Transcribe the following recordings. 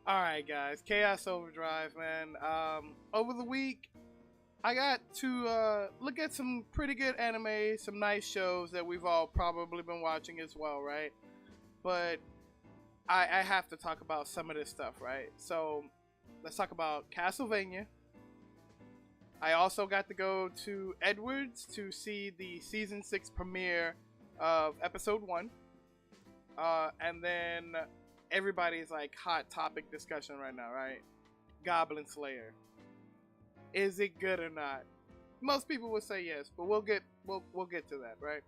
All right, guys. Chaos Overdrive, man. Over the week, I got to look at some pretty good anime, some nice shows that we've all probably been watching as well, right? But I have to talk about some of this stuff, right? So let's talk about Castlevania. I also got to go to Edwards to see the season 6 premiere of episode 1. And then everybody's like hot topic discussion right now, right? Goblin Slayer. Is it good or not? Most people would say yes, but we'll get to that, right?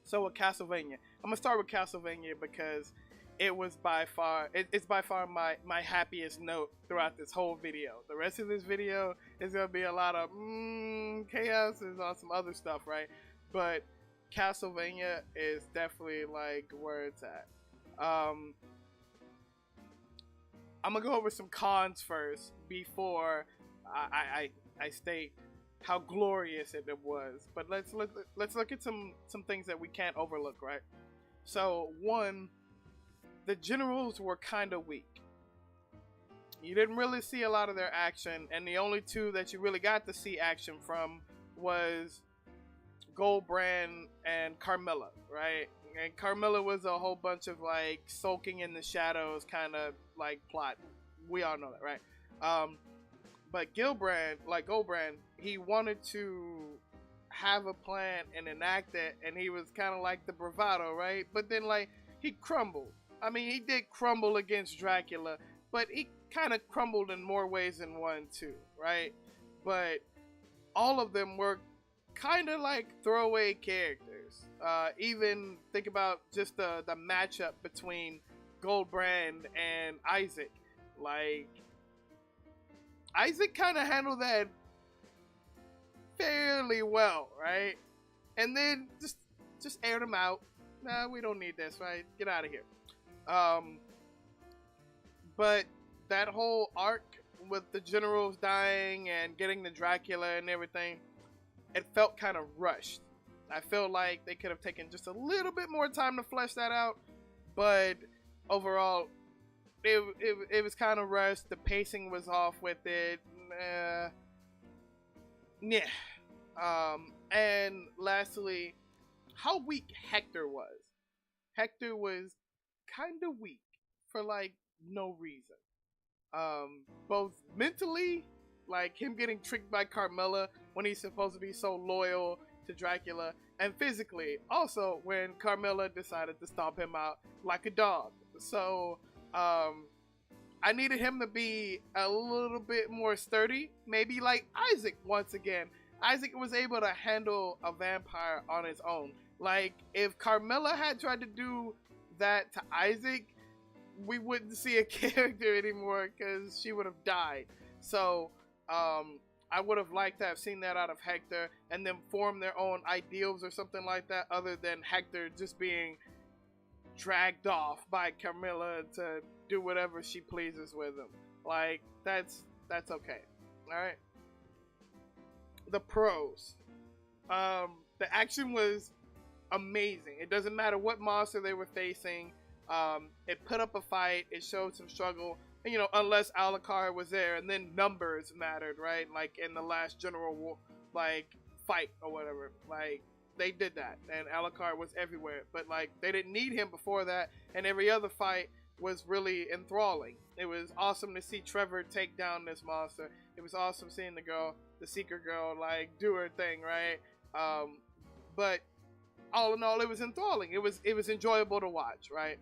So with Castlevania, I'm gonna start with Castlevania because it was by far it's by far my happiest note throughout this whole video. The rest of this video is gonna be a lot of chaos and on some other stuff, right? But Castlevania is definitely like where it's at. I'm gonna go over some cons first before I state how glorious it was. But let's look at some things that we can't overlook, right? So one, the generals were kind of weak. You didn't really see a lot of their action, and the only two that you really got to see action from was Goldbrand and Carmilla, right? And Carmilla was a whole bunch of like sulking in the shadows kind of like plot. We all know that, right? But Goldbrand, he wanted to have a plan and enact it, and he was kind of like the bravado, right? But then like he crumbled. I mean, he did crumble against Dracula, but he kind of crumbled in more ways than one too, right? But all of them were kind of like throwaway characters. Even think about just the matchup between Goldbrand and Isaac. Like, Isaac kind of handled that fairly well, right? And then just aired him out. Nah, we don't need this, right? Get out of here. But that whole arc with the generals dying and getting the Dracula and everything, it felt kind of rushed. I feel like they could have taken just a little bit more time to flesh that out, but overall, it was kind of rushed. The pacing was off with it. Yeah. And lastly, how weak Hector was. Hector was kind of weak for like no reason. Both mentally, like him getting tricked by Carmilla when he's supposed to be so loyal to Dracula, and physically also when Carmilla decided to stomp him out like a dog. So I needed him to be a little bit more sturdy, maybe like Isaac once again. Isaac was able to handle a vampire on his own. Like if Carmilla had tried to do that to Isaac, we wouldn't see a character anymore because she would have died. So I would have liked to have seen that out of Hector and then form their own ideals or something like that, other than Hector just being dragged off by Carmilla to do whatever she pleases with him. Like that's okay. All right. The pros. The action was amazing. It doesn't matter what monster they were facing. It put up a fight. It showed some struggle. And, unless Alucard was there, and then numbers mattered, right? Like in the last general war, like fight or whatever. Like they did that, and Alucard was everywhere. But like they didn't need him before that, and every other fight was really enthralling. It was awesome to see Trevor take down this monster. It was awesome seeing the Seeker girl, like do her thing, right? But all in all, it was enthralling. It was enjoyable to watch, right?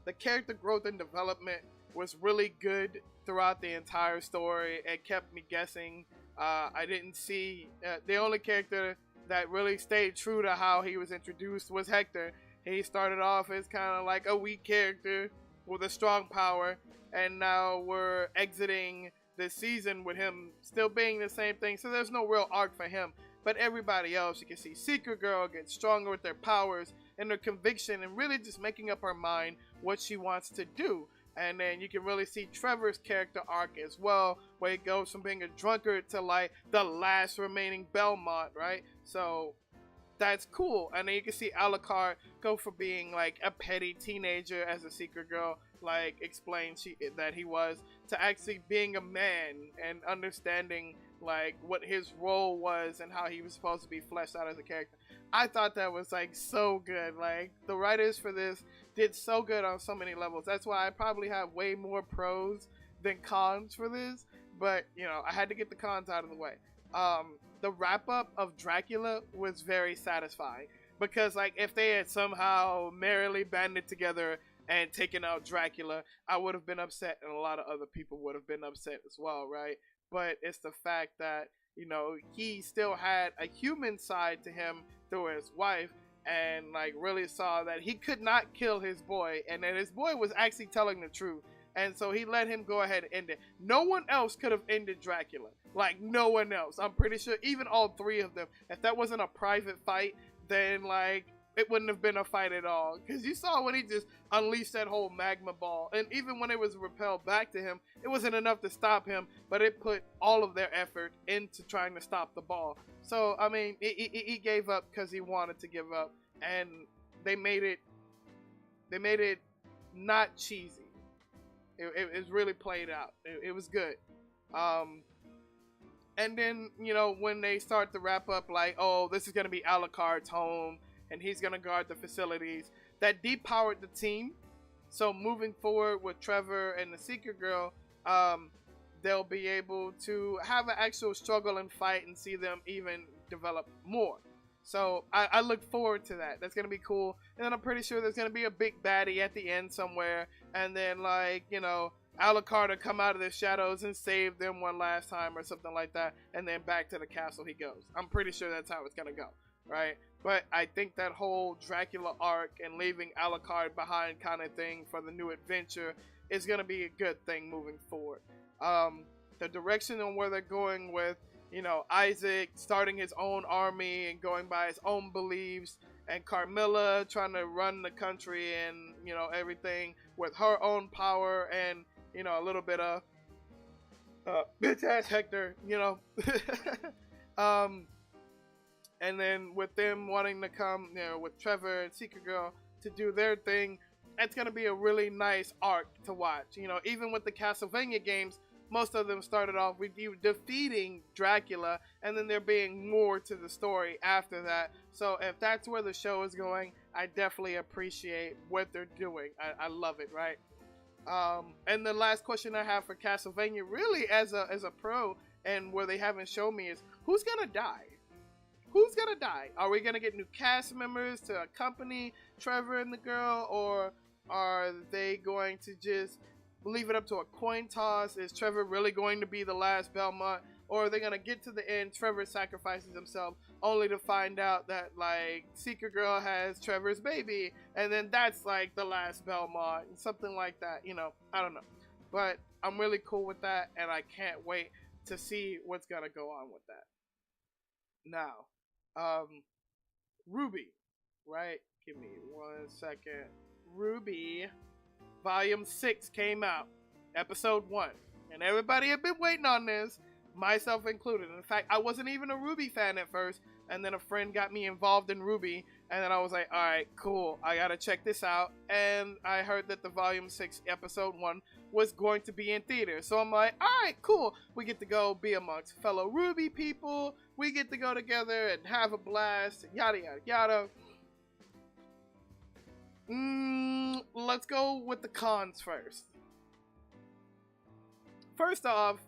The character growth and development was really good throughout the entire story. It kept me guessing. I didn't see the only character that really stayed true to how he was introduced was Hector. He started off as kind of like a weak character with a strong power, and now we're exiting this season with him still being the same thing. So there's no real arc for him. But everybody else, you can see Seeker Girl get stronger with their powers and their conviction and really just making up her mind what she wants to do. And then you can really see Trevor's character arc as well, where he goes from being a drunkard to like the last remaining Belmont, right? So that's cool. And then you can see Alucard Mako for being like a petty teenager as a secret girl, like explained that he was, to actually being a man and understanding like what his role was and how he was supposed to be fleshed out as a character. I thought that was like so good. Like the writers for this did so good on so many levels. That's why I probably have way more pros than cons for this. But you know, I had to get the cons out of the way. The wrap up of Dracula was very satisfying because like if they had somehow merrily banded together and taken out Dracula, I would have been upset, and a lot of other people would have been upset as well, right? But it's the fact that, you know, he still had a human side to him through his wife, and like really saw that he could not kill his boy, and that his boy was actually telling the truth. And so he let him go ahead and end it. No one else could have ended Dracula. Like, no one else. I'm pretty sure, even all three of them, if that wasn't a private fight, then, like, it wouldn't have been a fight at all. Because you saw when he just unleashed that whole magma ball. And even when it was repelled back to him, it wasn't enough to stop him. But it put all of their effort into trying to stop the ball. So, I mean, he gave up because he wanted to give up. And they made it not cheesy. It really played out. It was good. And then, you know, when they start to wrap up, like, oh, this is going to be Alucard's home, and he's going to guard the facilities, that depowered the team. So moving forward with Trevor and the Secret Girl, they'll be able to have an actual struggle and fight and see them even develop more. So I look forward to that. That's going to be cool. And then I'm pretty sure there's going to be a big baddie at the end somewhere. And then, like, you know, Alucard will come out of the shadows and save them one last time or something like that. And then back to the castle he goes. I'm pretty sure that's how it's going to go, right? But I think that whole Dracula arc and leaving Alucard behind kind of thing for the new adventure is going to be a good thing moving forward. The direction on where they're going with, you know, Isaac starting his own army and going by his own beliefs, and Carmilla trying to run the country and, you know, everything with her own power, and, you know, a little bit of bitch ass Hector, you know. And then with them wanting to come, you know, with Trevor and Secret Girl to do their thing, it's going to be a really nice arc to watch. You know, even with the Castlevania games, most of them started off with you defeating Dracula, and then there being more to the story after that. So if that's where the show is going, I definitely appreciate what they're doing. I love it, right? And the last question I have for Castlevania, really as a pro, and where they haven't shown me, is who's gonna die? Who's gonna die? Are we gonna get new cast members to accompany Trevor and the girl, or are they going to just leave it up to a coin toss? Is Trevor really going to be the last Belmont, or are they gonna get to the end, Trevor sacrifices himself only to find out that, like, Secret Girl has Trevor's baby, and then that's like the last Belmont, and something like that, you know? I don't know, but I'm really cool with that, and I can't wait to see what's gonna go on with that. Now, RWBY, right? Give me 1 second. RWBY Volume 6 came out, Episode 1, and everybody had been waiting on this, myself included. In fact, I wasn't even a RWBY fan at first, and then a friend got me involved in RWBY, and then I was like, alright, cool, I gotta check this out. And I heard that the Volume 6 Episode 1 was going to be in theater, so I'm like, alright, cool, we get to go be amongst fellow RWBY people, we get to go together and have a blast, and yada yada yada. Let's go with the cons first. First off,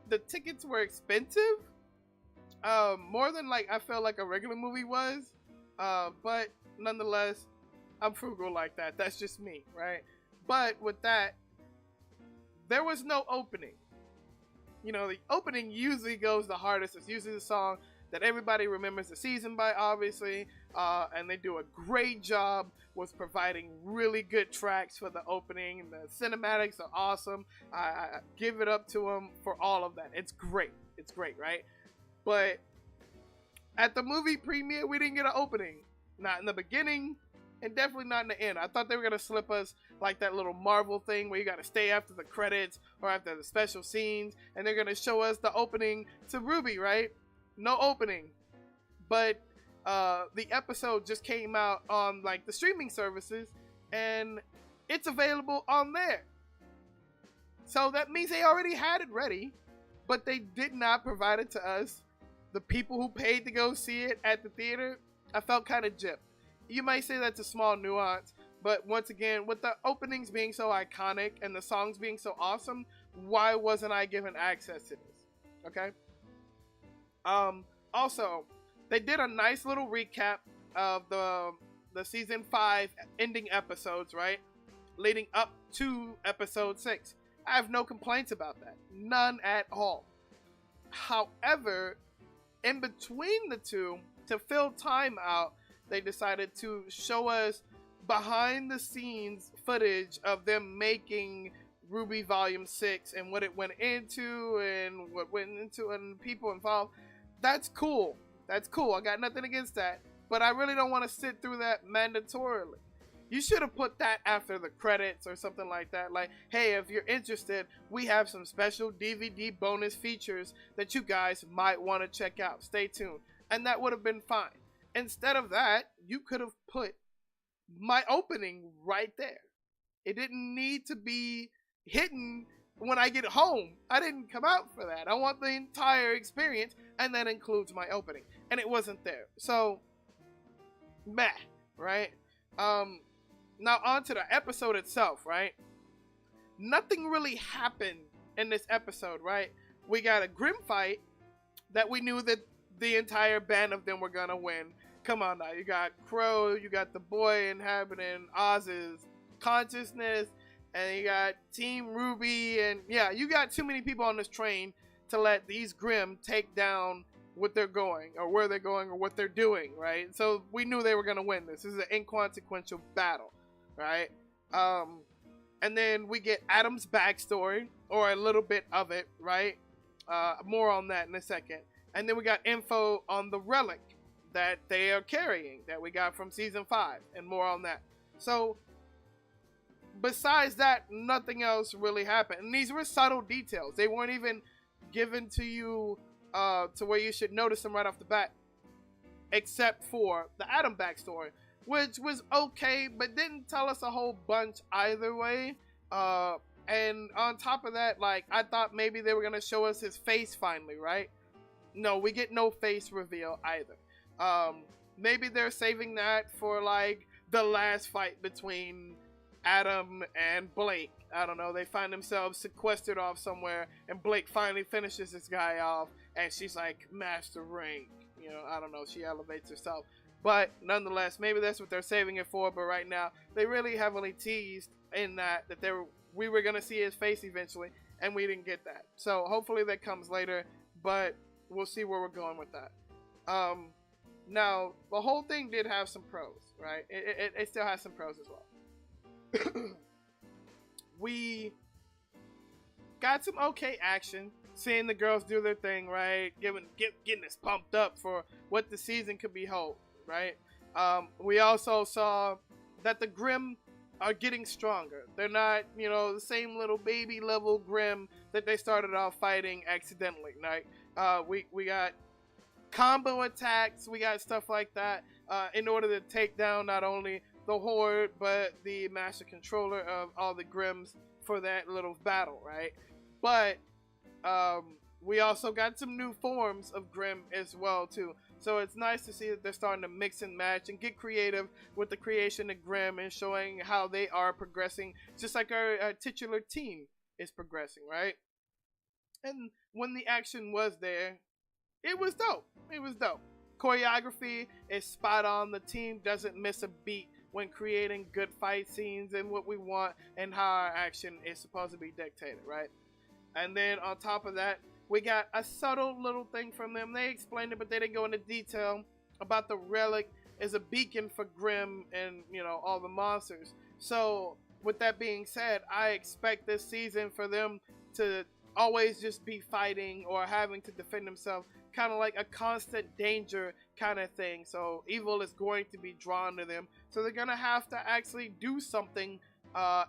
the tickets were expensive. More than, like, I felt like a regular movie was. But nonetheless, I'm frugal like that. That's just me, right? But with that, there was no opening. You know, the opening usually goes the hardest. It's usually the song that everybody remembers the season by, obviously. And they do a great job with providing really good tracks for the opening, and the cinematics are awesome. I give it up to them for all of that. It's great. It's great, right? But at the movie premiere, we didn't get an opening. Not in the beginning, and definitely not in the end. I thought they were going to slip us like that little Marvel thing where you got to stay after the credits or after the special scenes, and they're going to show us the opening to RWBY, right? No opening. But the episode just came out on like the streaming services, and it's available on there. So that means they already had it ready, but they did not provide it to us, the people who paid to go see it at the theater. I felt kind of gypped. You might say that's a small nuance, but once again, with the openings being so iconic and the songs being so awesome, why wasn't I given access to this? Okay. Also, they did a nice little recap of the season 5 ending episodes, right? Leading up to episode 6. I have no complaints about that. None at all. However, in between the two, to fill time out, they decided to show us behind the scenes footage of them making RWBY Volume 6 and what it went into and what went into and people involved. That's cool. That's cool. I got nothing against that. But I really don't want to sit through that mandatorily. You should have put that after the credits or something like that. Like, hey, if you're interested, we have some special DVD bonus features that you guys might want to check out. Stay tuned. And that would have been fine. Instead of that, you could have put my opening right there. It didn't need to be hidden when I get home. I didn't come out for that. I want the entire experience, and that includes my opening. And it wasn't there. So, meh, right? Now on to the episode itself, right? Nothing really happened in this episode, right? We got a grim fight that we knew that the entire band of them were gonna win. Come on now, you got Crow, you got the boy inhabiting Oz's consciousness, and you got Team RWBY, and yeah, you got too many people on this train to let these Grimm take down what they're going, or where they're going, or what they're doing, right? So we knew they were gonna win this. This is an inconsequential battle, right? And then we get Adam's backstory, or a little bit of it, right? More on that in a second. And then we got info on the relic that they are carrying that we got from season 5, and more on that. So besides that, nothing else really happened. And these were subtle details. They weren't even given to you to where you should notice them right off the bat, except for the Adam backstory, which was okay, but didn't tell us a whole bunch either way. And on top of that, like, I thought maybe they were gonna show us his face finally, right? No, we get no face reveal either. Maybe they're saving that for like the last fight between Adam and Blake. I don't know. They find themselves sequestered off somewhere, and Blake finally finishes this guy off, and she's like, Master Rank. You know, I don't know. She elevates herself. But nonetheless, maybe that's what they're saving it for. But right now, they really heavily teased in that we were going to see his face eventually, and we didn't get that. So hopefully that comes later, but we'll see where we're going with that. Now, the whole thing did have some pros, right? It still has some pros as well. We got some okay action, seeing the girls do their thing, right? Getting us pumped up for what the season could behold, right? We also saw that the Grimm are getting stronger. They're not, the same little baby level Grimm that they started off fighting accidentally, right? We got combo attacks, we got stuff like that in order to take down not only the Horde, but the Master Controller of all the Grimms for that little battle, right? But we also got some new forms of Grimm as well, too. So it's nice to see that they're starting to mix and match and get creative with the creation of Grimm and showing how they are progressing, just like our titular team is progressing, right? And when the action was there, it was dope. It was dope. Choreography is spot on. The team doesn't miss a beat when creating good fight scenes and what we want and how our action is supposed to be dictated, right? And then on top of that, we got a subtle little thing from them. They explained it, but they didn't go into detail about the relic as a beacon for Grimm and, all the monsters. So with that being said, I expect this season for them to always just be fighting or having to defend themselves, kind of like a constant danger kind of thing. So evil is going to be drawn to them, so they're gonna have to actually do something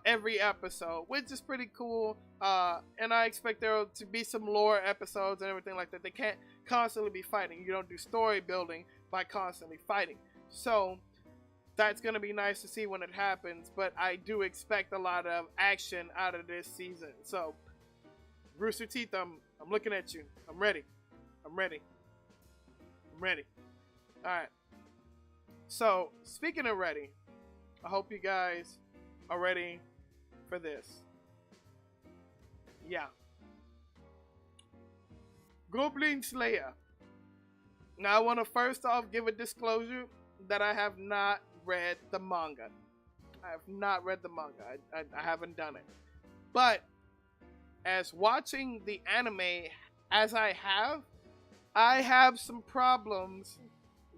every episode, which is pretty cool. And I expect there to be some lore episodes and everything like that. They can't constantly be fighting. You don't do story building by constantly fighting. So that's going to be nice to see when it happens, but I do expect a lot of action out of this season. So, Rooster Teeth, I'm looking at you. I'm ready. I'm ready. I'm ready. Alright. So, speaking of ready, I hope you guys are ready for this. Yeah. Goblin Slayer. Now, I want to first off give a disclosure that I have not read the manga. I have not read the manga. I haven't done it. But as watching the anime as I have some problems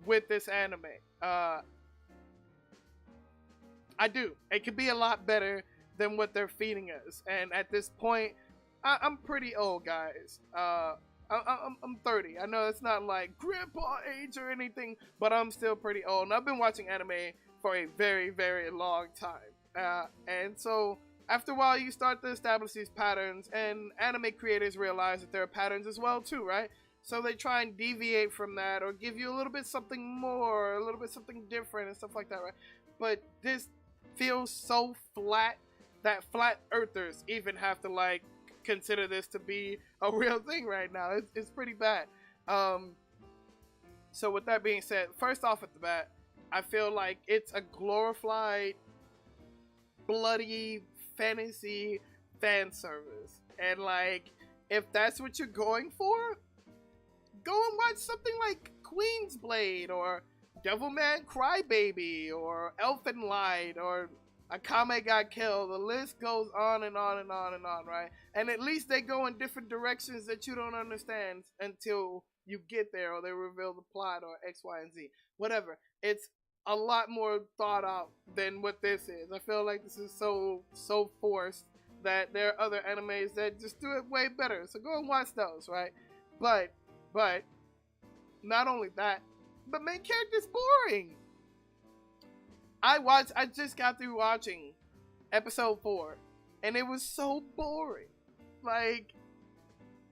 with this anime. I do. It could be a lot better than what they're feeding us. And at this point, I'm pretty old, guys. I'm 30. I know it's not like grandpa age or anything, but I'm still pretty old. And I've been watching anime for a very, very long time. And so after a while, you start to establish these patterns, and anime creators realize that there are patterns as well too, right? So they try and deviate from that or give you a little bit something more, a little bit something different and stuff like that, right? But this feels so flat that flat earthers even have to like consider this to be a real thing right now. It's pretty bad. So with that being said, first off at the bat, I feel like it's a glorified, bloody fantasy fan service. And like, if that's what you're going for, go and watch something like Queen's Blade or Devilman Crybaby or Elfen Light or Akame Got Killed. The list goes on and on and on and on, right? And at least they go in different directions that you don't understand until you get there, or they reveal the plot, or X, Y, and Z. Whatever. It's a lot more thought out than what this is. I feel like this is so forced that there are other animes that just do it way better. So go and watch those, right? But not only that, the main character's boring. I just got through watching episode 4, and it was so boring. Like,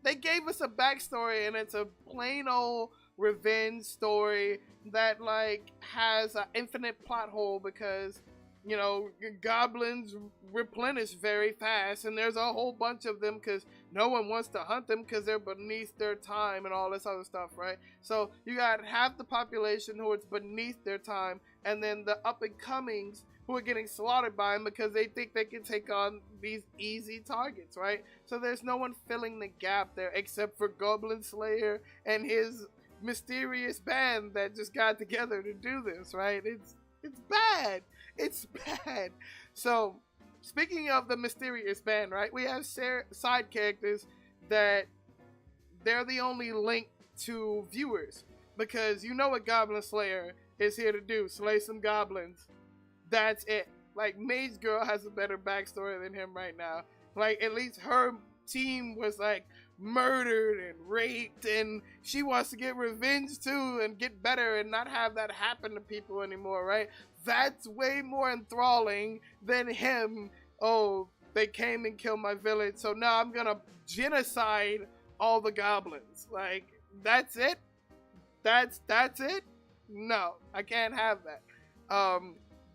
they gave us a backstory, and it's a plain old revenge story that, like, has an infinite plot hole because, you know, goblins replenish very fast, and there's a whole bunch of them because no one wants to hunt them because they're beneath their time and all this other stuff, right? So you got half the population who is beneath their time, and then the up-and-comings who are getting slaughtered by them because they think they can take on these easy targets, right? So there's no one filling the gap there except for Goblin Slayer and his mysterious band that just got together to do this, right? It's bad. It's bad. So, speaking of the mysterious band, right? We have side characters that they're the only link to viewers. Because you know what Goblin Slayer is here to do. Slay some goblins. That's it. Like, Mage Girl has a better backstory than him right now. Like, at least her team was, like, murdered and raped, and she wants to get revenge too and get better and not have that happen to people anymore, right? That's way more enthralling than him. Oh, they came and killed my village, so now I'm gonna genocide all the goblins. Like, that's it? That's it? No, I can't have that.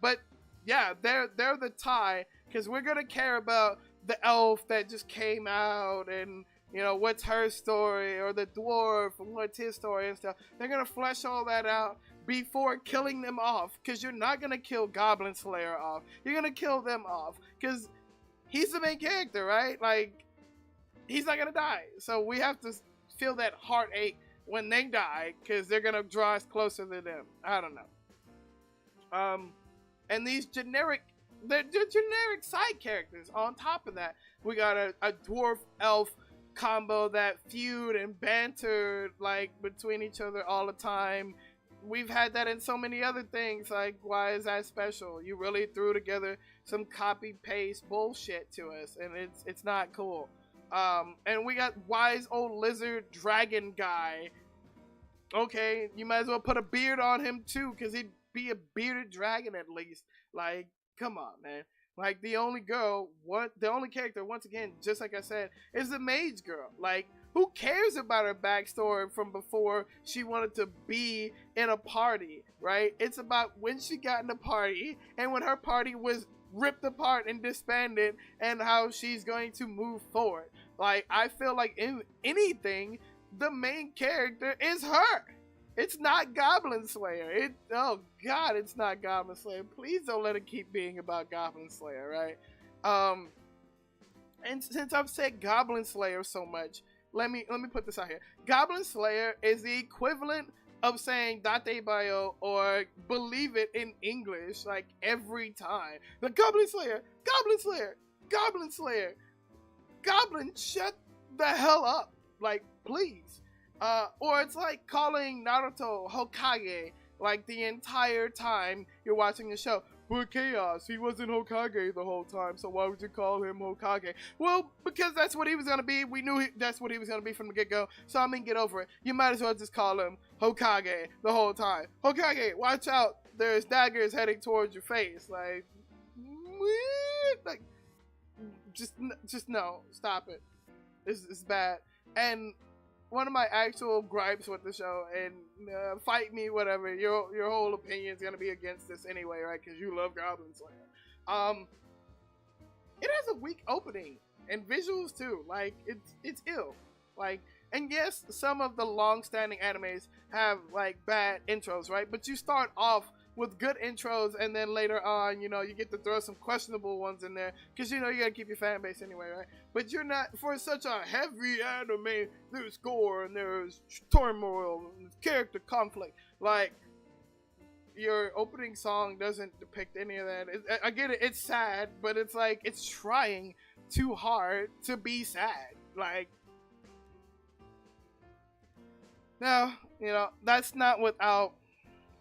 But yeah, they're the tie, because we're gonna care about the elf that just came out and, you know, what's her story, or the dwarf and what's his story and stuff. They're gonna flesh all that out before killing them off, because you're not gonna kill Goblin Slayer off. You're gonna kill them off because he's the main character, right? Like, he's not gonna die, so we have to feel that heartache when they die because they're gonna draw us closer to them. I don't know. And these generic side characters on top of that. We got a dwarf elf combo that feud and banter like between each other all the time. We've had that in so many other things. Like, why is that special? You really threw together some copy paste bullshit to us, and it's not cool. And we got wise old lizard dragon guy. Okay, you might as well put a beard on him too, because he'd be a bearded dragon at least. Like, come on, man. Like, the only character, once again, just like I said, is the Mage Girl. Like, Who cares about her backstory from before she wanted to be in a party, right? It's about when she got in the party and when her party was ripped apart and disbanded and how she's going to move forward. Like, I feel like in anything, the main character is her. It's not Goblin Slayer. Oh God, it's not Goblin Slayer. Please don't let it keep being about Goblin Slayer, right? And since I've said Goblin Slayer so much, let me put this out here. Goblin Slayer is the equivalent of saying Date Bayo or believe it in English, like every time. The Goblin Slayer, Goblin Slayer, Goblin Slayer. Goblin, shut the hell up. Like, please. Or it's like calling Naruto Hokage, like the entire time you're watching the show. But Chaos, he wasn't Hokage the whole time, so why would you call him Hokage? Well, because that's what he was going to be. We knew that's what he was going to be from the get-go, so I mean, get over it. You might as well just call him Hokage the whole time. Hokage, watch out. There's daggers heading towards your face. Like just no. Stop it. It's bad. And one of my actual gripes with the show, and fight me, whatever, your whole opinion is going to be against this anyway, right? Because you love Goblin Slayer. It has a weak opening, and visuals too. Like, it's ill. Like, and yes, some of the long-standing animes have, like, bad intros, right? But you start off with good intros, and then later on, you get to throw some questionable ones in there, because, you gotta keep your fan base anyway, right? But you're not, for such a heavy anime, there's gore, and there's turmoil, and character conflict, like, your opening song doesn't depict any of that. I get it, it's sad, but it's like, it's trying too hard to be sad, like, now, that's not without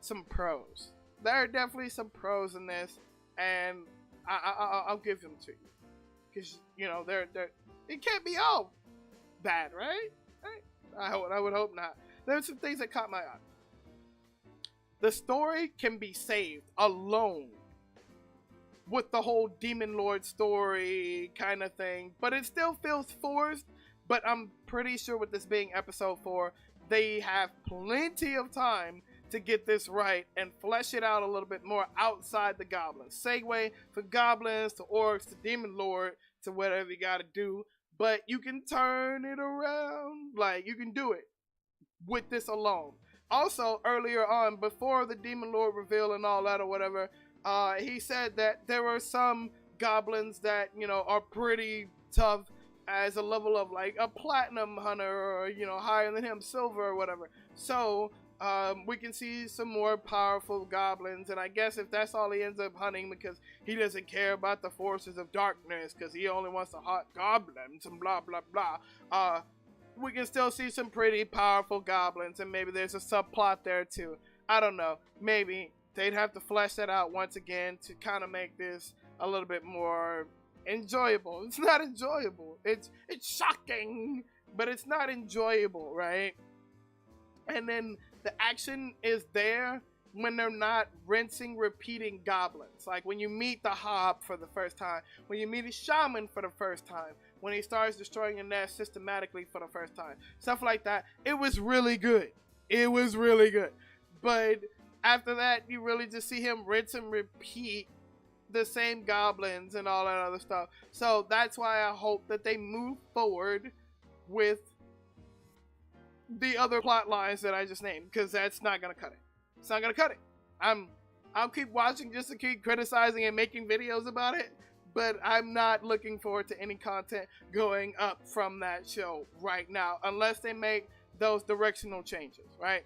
some pros. There are definitely some pros in this, and I'll give them to you, because they're it can't be all bad, right? I would hope not. There's some things that caught my eye. The story can be saved alone with the whole Demon Lord story kind of thing, but it still feels forced. But I'm pretty sure with this being episode 4, they have plenty of time to get this right and flesh it out a little bit more outside the goblins. Segue from goblins to orcs to Demon Lord to whatever you gotta do. But you can turn it around. Like, you can do it with this alone. Also, earlier on, before the Demon Lord reveal and all that or whatever, he said that there were some goblins that, are pretty tough as a level of, like, a platinum hunter or, higher than him, silver or whatever. So, we can see some more powerful goblins, and I guess if that's all he ends up hunting because he doesn't care about the forces of darkness because he only wants to hunt goblins and blah blah blah, we can still see some pretty powerful goblins, and maybe there's a subplot there too. I don't know, maybe they'd have to flesh that out once again to kind of make this a little bit more enjoyable. It's not enjoyable, it's shocking, but it's not enjoyable, right? And then the action is there when they're not rinsing, repeating goblins. Like when you meet the Hob for the first time, when you meet a shaman for the first time, when he starts destroying a nest systematically for the first time. Stuff like that. It was really good. It was really good. But after that, you really just see him rinse and repeat the same goblins and all that other stuff. So that's why I hope that they move forward with the other plot lines that I just named, because that's not gonna cut it. It's not gonna cut it. I'll keep watching just to keep criticizing and making videos about it, but I'm not looking forward to any content going up from that show right now unless they make those directional changes, right?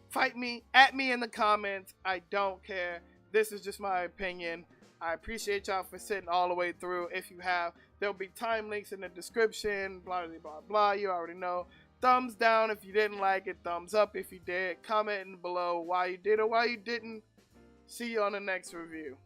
Fight me, at me in the comments. I don't care. This is just my opinion. I appreciate y'all for sitting all the way through. If you have, there'll be time links in the description, blah blah blah blah. You already know. Thumbs down if you didn't like it. Thumbs up if you did. Comment below why you did or why you didn't. See you on the next review.